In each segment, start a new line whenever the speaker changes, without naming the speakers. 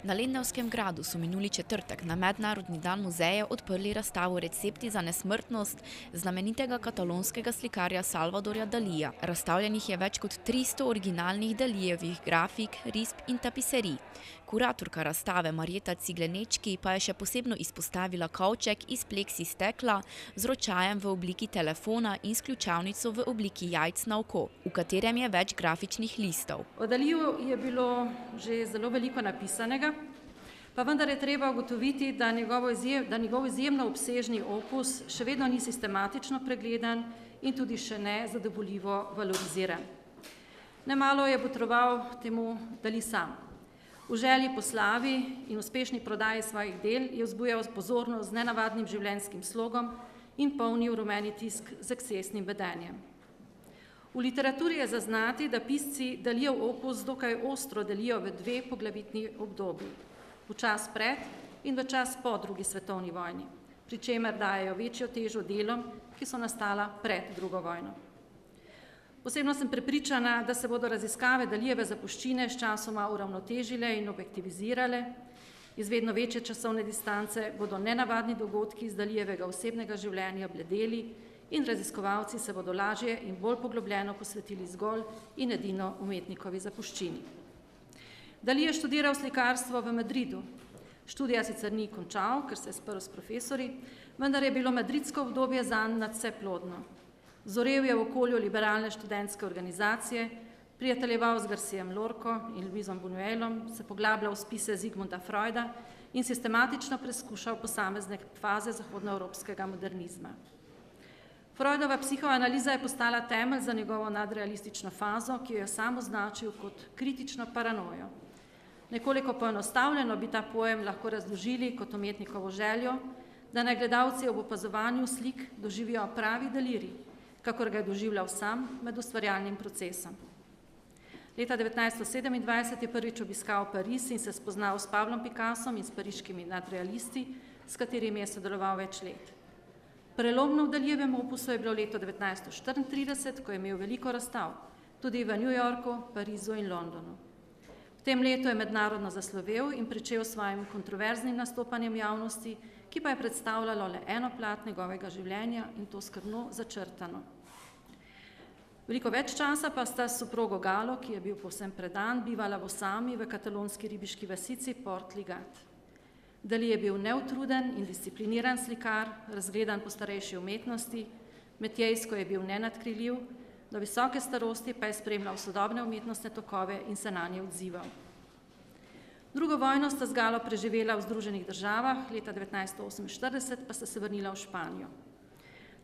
Na Lendavskem gradu so minuli četrtek na Mednarodni dan muzeja odprli razstavo Recepti za nesmrtnost znamenitega katalonskega slikarja Salvadorja Dalija. Razstavljenih je več kot 300 originalnih Dalijevih grafik, risb in tapiserij. Kuratorka razstave Marjeta Ciglenečki pa je še posebno izpostavila kovček iz pleksi stekla z ročajem v obliki telefona in s ključavnico v obliki jajc na oko, v katerem je več grafičnih listov.
O Daliju je bilo že zelo veliko napisanega, pa vendar je treba ugotoviti, da njegov izjemno obsežni opus še vedno ni sistematično pregledan in tudi še ne zadovoljivo valoriziran. Nemalo je botroval temu Dali sam. V želji po slavi in uspešni prodaji svojih del je vzbujal pozornost z nenavadnim življenjskim slogom in polnil rumeni tisk z ekscesnim vedenjem. V literaturi je zaznati, da pisci Dalijev opus dokaj ostro delijo v dve poglavitni obdobji, v čas pred in v čas po drugi svetovni vojni, pri čemer dajejo večjo težo delom, ki so nastala pred drugo vojno. Osebno sem prepričana, da se bodo raziskave Dalijeve zapuščine sčasoma uravnotežile in objektivizirale. Iz vedno večje časovne distance bodo nenavadni dogodki iz Dalijevega osebnega življenja bledeli in raziskovalci se bodo lažje in bolj poglobljeno posvetili zgolj in edino umetnikovi zapuščini. Dali je študiral slikarstvo v Madridu. Študija sicer ni končal, ker se je sprl s profesorji, vendar je bilo madridsko obdobje zanj nadvse plodno. Zorel je v okolju liberalne študentske organizacije, prijateljeval z Garcijem Lorco in Luisom Buñuelom, se poglabljal v spise Sigmunda Freuda in sistematično preskušal posamezne faze zahodnoevropskega modernizma. Freudova psihoanaliza je postala temelj za njegovo nadrealistično fazo, ki jo je sam označil kot kritično paranojo. Nekoliko poenostavljeno bi ta pojem lahko razložili kot umetnikovo željo, da naj gledalci ob opazovanju slik doživijo pravi delirij, kakor ga je doživljal sam med ustvarjalnim procesom. Leta 1927 je prvič obiskal Pariz in se spoznal s Pavlom Picassom in s pariškimi nadrealisti, s katerimi je sodeloval več let. Prelomno v Dalijevem opusu je bilo leto 1934, ko je imel veliko razstav, tudi v New Yorku, Parizu in Londonu. V tem letu je mednarodno zaslovel in pričel s svojim kontroverznim nastopanjem javnosti, ki pa je predstavljalo le eno plat njegovega življenja in to skrbno začrtano. Veliko več časa pa sta s soprogo Galo, ki je bil povsem predan, bivala v osami v katalonski ribiški vasici Port Ligat. Dali je bil neutruden in discipliniran slikar, razgledan po starejši umetnosti, metjejsko je bil nenadkriljiv, do visoke starosti pa je spremljal sodobne umetnostne tokove in se nanje odzival. Drugo vojno sta z Galo preživela v Združenih državah, leta 1948 pa sta se vrnila v Španijo.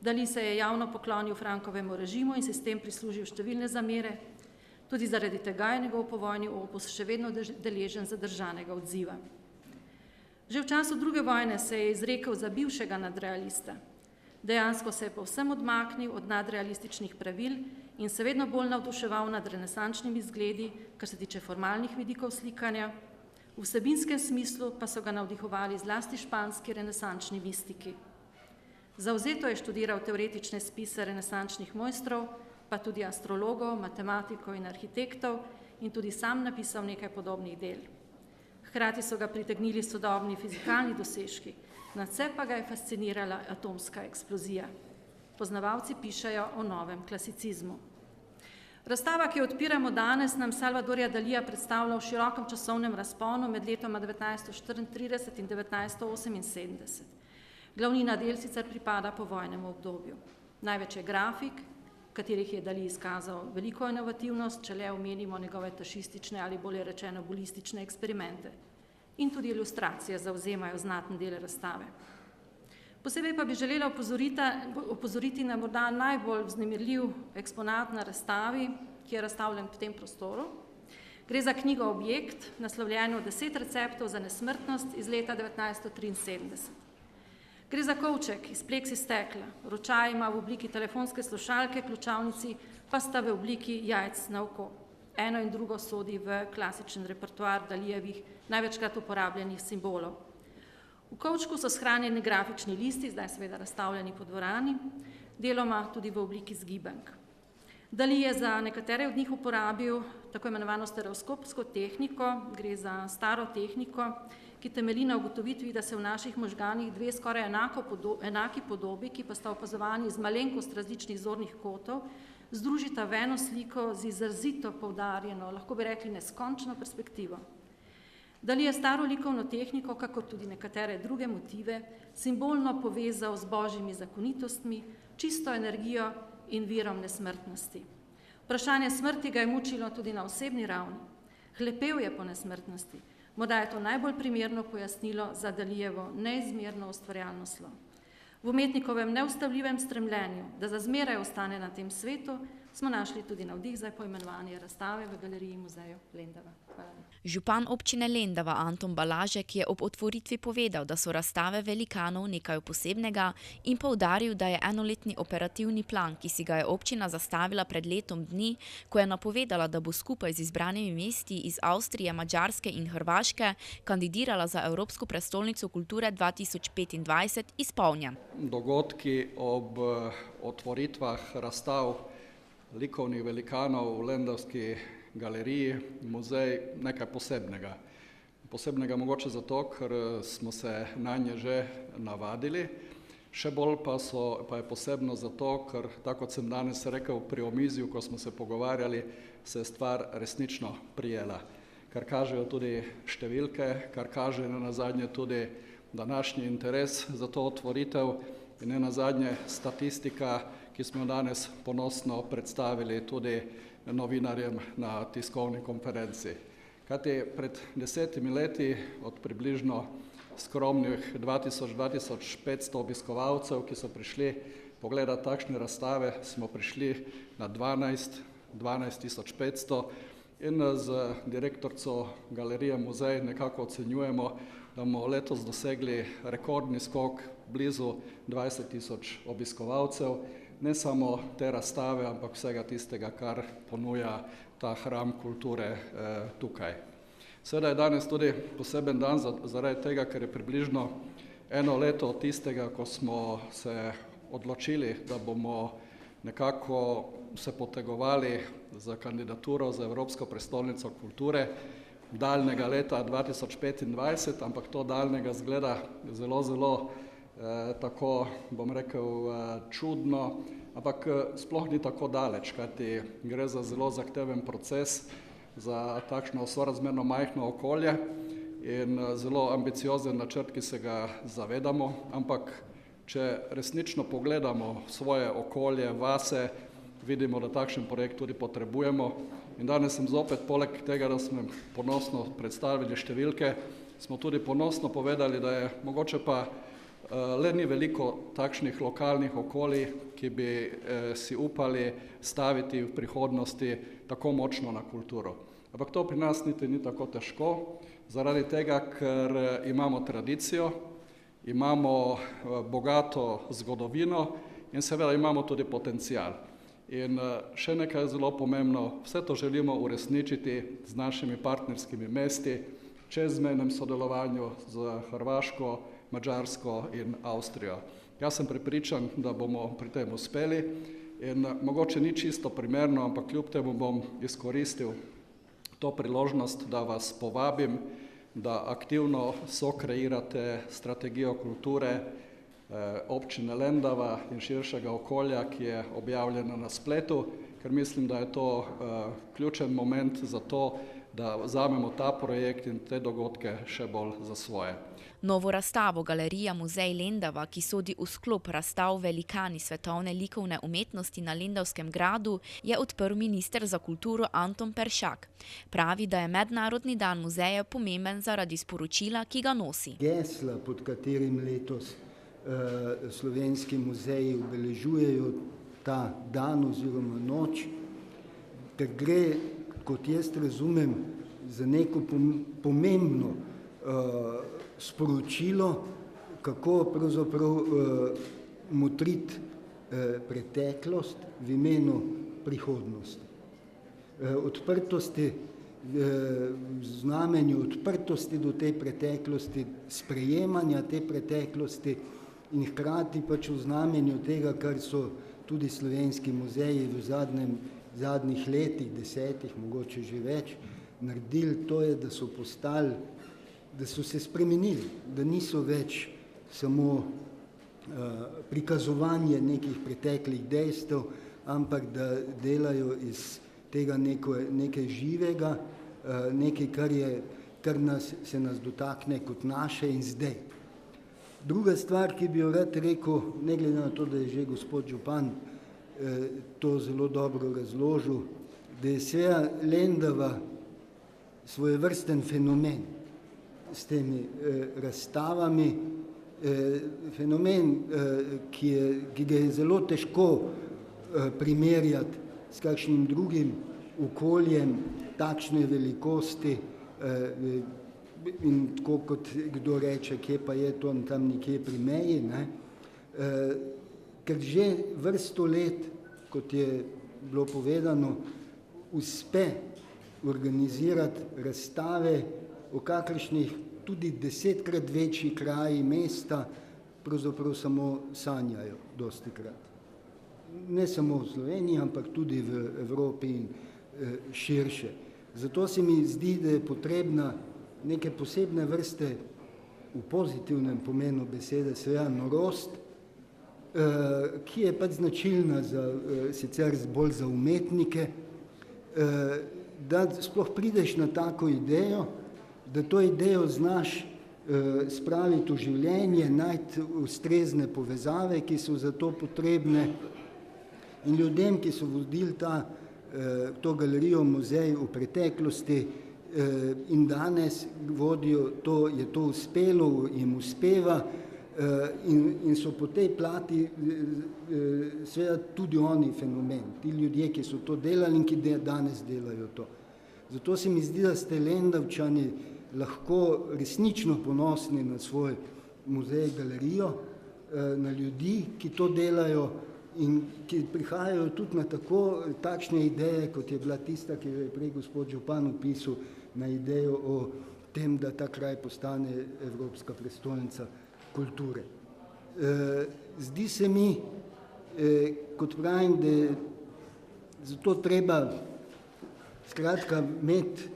Dali se je javno poklonil Frankovemu režimu in si s tem prislužil številne zamere, tudi zaradi tega je njegov povojni opus še vedno deležen zadržanega odziva. Že v času druge vojne se je izrekel za bivšega nadrealista. Dejansko se je povsem odmaknil od nadrealističnih pravil in se vedno bolj navduševal nad renesančnimi izgledi, kar se tiče formalnih vidikov slikanja, v vsebinskem smislu pa so ga navdihovali zlasti španski renesančni mistiki. Zavzeto je študiral teoretične spise renesančnih mojstrov, pa tudi astrologov, matematikov in arhitektov in tudi sam napisal nekaj podobnih del. Hkrati so ga pritegnili sodobni fizikalni dosežki, nadvse pa ga je fascinirala atomska eksplozija. Poznavalci pišejo o novem klasicizmu. Razstava, ki jo odpiramo danes, nam Salvadorja Dalija predstavlja v širokem časovnem razponu med letoma 1934 in 1978. Glavnina del sicer pripada povojnemu obdobju. Največ je grafik, v katerih je Dali izkazal veliko inovativnost, če le omenimo njegove tašistične ali bolje rečeno bolistične eksperimente. In tudi ilustracije zavzemajo znaten del razstave. Posebej pa bi želela opozoriti na morda najbolj vznemirljiv eksponat na razstavi, ki je razstavljen v tem prostoru. Gre za knjigo Objekt, naslovljeno 10 receptov za nesmrtnost iz leta 1973. Gre za kovček iz pleksi stekla, ročaj ima v obliki telefonske slušalke, ključavnici pa sta v obliki jajc na oko. Eno in drugo sodi v klasičen repertoar Dalijevih največkrat uporabljenih simbolov. V kovčku so shranjeni grafični listi, zdaj seveda razstavljeni po dvorani, deloma tudi v obliki zgibank. Dali je za nekatere od njih uporabil tako imenovano stereoskopsko tehniko, gre za staro tehniko, ki temelji na ugotovitvi, da se v naših možganih dve skoraj enaki podobi, ki pa sta opazovani z malenkost različnih zornih kotov, združita v eno sliko z izrazito poudarjeno, lahko bi rekli neskončno perspektivo. Dali je staro likovno tehniko, kako tudi nekatere druge motive, simbolno povezal z božjimi zakonitostmi, čisto energijo in virom nesmrtnosti. Vprašanje smrti ga je mučilo tudi na osebni ravni. Hlepel je po nesmrtnosti. Morda je to najbolj primerno pojasnilo za Dalijevo neizmerno ustvarjalno slo. V umetnikovem neustavljivem stremljenju, da za zmeraj ostane na tem svetu, smo našli tudi navdih za poimenovanje razstave v Galeriji muzeja Lendava. Hvala.
Župan občine Lendava Anton Balažek je ob otvoritvi povedal, da so razstave velikanov nekaj posebnega in poudaril, da je enoletni operativni plan, ki si ga je občina zastavila pred letom dni, ko je napovedala, da bo skupaj z izbranimi mesti iz Avstrije, Madžarske in Hrvaške kandidirala za Evropsko prestolnico kulture 2025, izpolnjen.
Dogodki ob otvoritvah razstav likovnih velikanov v Lendavski galeriji, muzej, nekaj posebnega. Posebnega mogoče zato, ker smo se na nje že navadili, še bolj pa je posebno zato, ker, tako kot sem danes rekel pri omizju, ko smo se pogovarjali, se je stvar resnično prijela. Kar kažejo tudi številke, kar kaže nenazadnje tudi današnji interes za to otvoritev in nenazadnje statistika, ki smo danes ponosno predstavili tudi novinarjem na tiskovni konferenci. Kajti pred 10 leti od približno skromnih 2000-2500 obiskovalcev, ki so prišli pogledati takšne razstave, smo prišli na 12 500 in z direktorico Galerije muzej nekako ocenjujemo, da bomo letos dosegli rekordni skok blizu 20 000 obiskovalcev, ne samo te razstave, ampak vsega tistega, kar ponuja ta hram kulture tukaj. Seveda je danes tudi poseben dan zaradi tega, ker je približno eno leto od tistega, ko smo se odločili, da bomo nekako se potegovali za kandidaturo za Evropsko prestolnico kulture daljnega leta 2025, ampak to daljnega zgleda zelo tako, bom rekel, čudno, ampak sploh ni tako daleč, kajti gre za zelo zahteven proces, za takšno sorazmerno majhno okolje in zelo ambiciozen načrt, ki se ga zavedamo, ampak če resnično pogledamo svoje okolje, vase, vidimo, da takšen projekt tudi potrebujemo. In danes sem zopet, poleg tega, da smo ponosno predstavili številke, smo tudi ponosno povedali, da je mogoče pa le ni veliko takšnih lokalnih okolij, ki bi si upali staviti v prihodnosti tako močno na kulturo. Ampak to pri nas niti ni tako težko, zaradi tega, ker imamo tradicijo, imamo bogato zgodovino in seveda imamo tudi potencial. In še nekaj je zelo pomembno, vse to želimo uresničiti z našimi partnerskimi mesti, čezmejnem sodelovanju z Hrvaško, Madžarsko in Avstrijo. Jaz sem prepričan, da bomo pri tem uspeli in mogoče ni čisto primerno, ampak kljub temu bom izkoristil to priložnost, da vas povabim, da aktivno sokreirate strategijo kulture občine Lendava in širšega okolja, ki je objavljena na spletu, ker mislim, da je to ključen moment za to, da vzamemo ta projekt in te dogodke še bolj za svoje.
Novo razstavo Galerija muzej Lendava, ki sodi v sklop razstav velikani svetovne likovne umetnosti na Lendavskem gradu, je odprl minister za kulturo Anton Peršak. Pravi, da je Mednarodni dan muzeja pomemben zaradi sporočila, ki ga nosi.
Gesla, pod katerim letos slovenski muzeji obeležujejo ta dan oziroma noč, ter gre, kot jaz razumem, za neko pomembno sporočilo, kako pravzaprav motriti preteklost v imenu prihodnosti. Odprtosti, znamenju odprtosti do te preteklosti, sprejemanja te preteklosti in hkrati pač v znamenju tega, kar so tudi slovenski muzeji v zadnjih letih, 10, mogoče že več, naredili, to je, da so postali, da so se spremenili, da niso več samo prikazovanje nekih preteklih dejstev, ampak da delajo iz tega nekaj živega, nekaj, kar se nas dotakne kot naše in zdaj. Druga stvar, ki bi jo rad rekel, ne glede na to, da je že gospod župan to zelo dobro razložil, da je seveda Lendava svojevrsten fenomen s temi razstavami, fenomen, ki ga je zelo težko primerjati s kakšnim drugim okoljem takšne velikosti in tako kot kdo reče, kje pa je to tam nekje pri meji, ne? Ker že vrsto let, kot je bilo povedano, uspe organizirati razstave, o kakršnih tudi 10-krat večji kraji mesta pravzaprav samo sanjajo dostikrat. Ne samo v Sloveniji, ampak tudi v Evropi in širše. Zato se mi zdi, da je potrebna neke posebne vrste, v pozitivnem pomenu besede, seveda norost, ki je pač značilna sicer bolj za umetnike, da sploh prideš na tako idejo, da to idejo znaš spraviti v življenje, najti ustrezne povezave, ki so za to potrebne, in ljudem, ki so vodili to galerijo, muzej v preteklosti in danes vodijo, je to uspelo, jim uspeva in so po tej plati seveda tudi oni fenomen, ti ljudje, ki so to delali in ki danes delajo to. Zato se mi zdi, da ste Lendavčani lahko resnično ponosni na svoj muzej, galerijo, na ljudi, ki to delajo in ki prihajajo tudi na takšne ideje, kot je bila tista, ki jo je prej gospod župan opisal, na idejo o tem, da ta kraj postane evropska prestolnica kulture. Zdi se mi, kot pravim, da je zato treba skratka imeti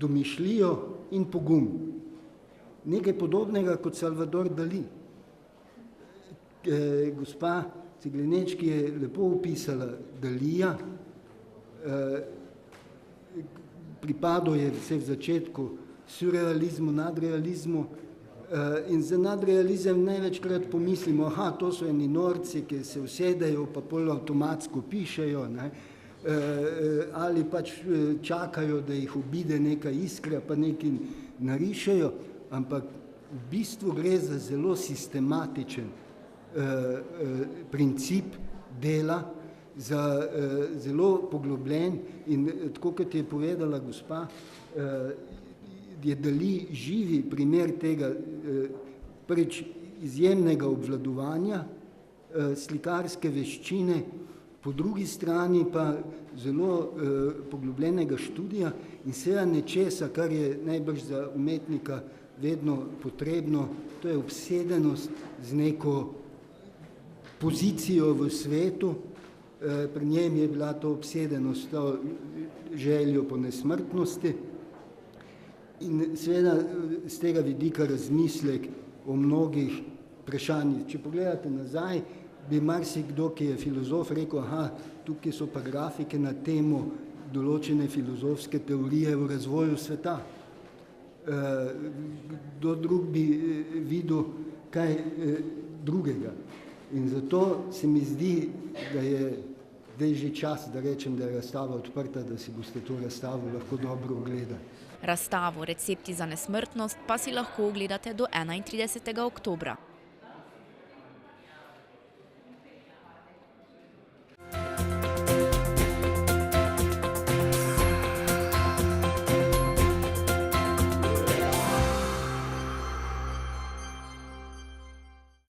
domišljijo in pogum. Nekaj podobnega kot Salvador Dali. Gospa Ciglenečki je lepo opisala Dalija, pripadal je vse v začetku surrealizmu, nadrealizmu in za nadrealizem največkrat pomislimo, to so eni norci, ki se usedejo pa pol avtomatsko pišejo, ne? Ali pač čakajo, da jih obide neka iskra, pa nekaj narišejo, ampak v bistvu gre za zelo sistematičen princip dela, za zelo poglobljen in tako, kot je povedala gospa, je Dali živi primer tega prvič izjemnega obvladovanja, slikarske veščine, po drugi strani pa zelo poglobljenega študija in seveda nečesa, kar je najbrž za umetnika vedno potrebno, to je obsedenost z neko pozicijo v svetu. Pri njem je bila to obsedenost, to željo po nesmrtnosti in seveda z tega vidika razmislek o mnogih vprašanjih. Če pogledate nazaj, bi marsikdo, ki je filozof, rekel, tukaj so pa grafike na temo določene filozofske teorije o razvoju sveta. Kdo drug bi videl kaj drugega. In zato se mi zdi, da je zdaj že čas, da rečem, da je razstava odprta, da si boste to razstavo lahko dobro ogledali.
Razstavo Recepti za nesmrtnost pa si lahko ogledate do 31. oktobra.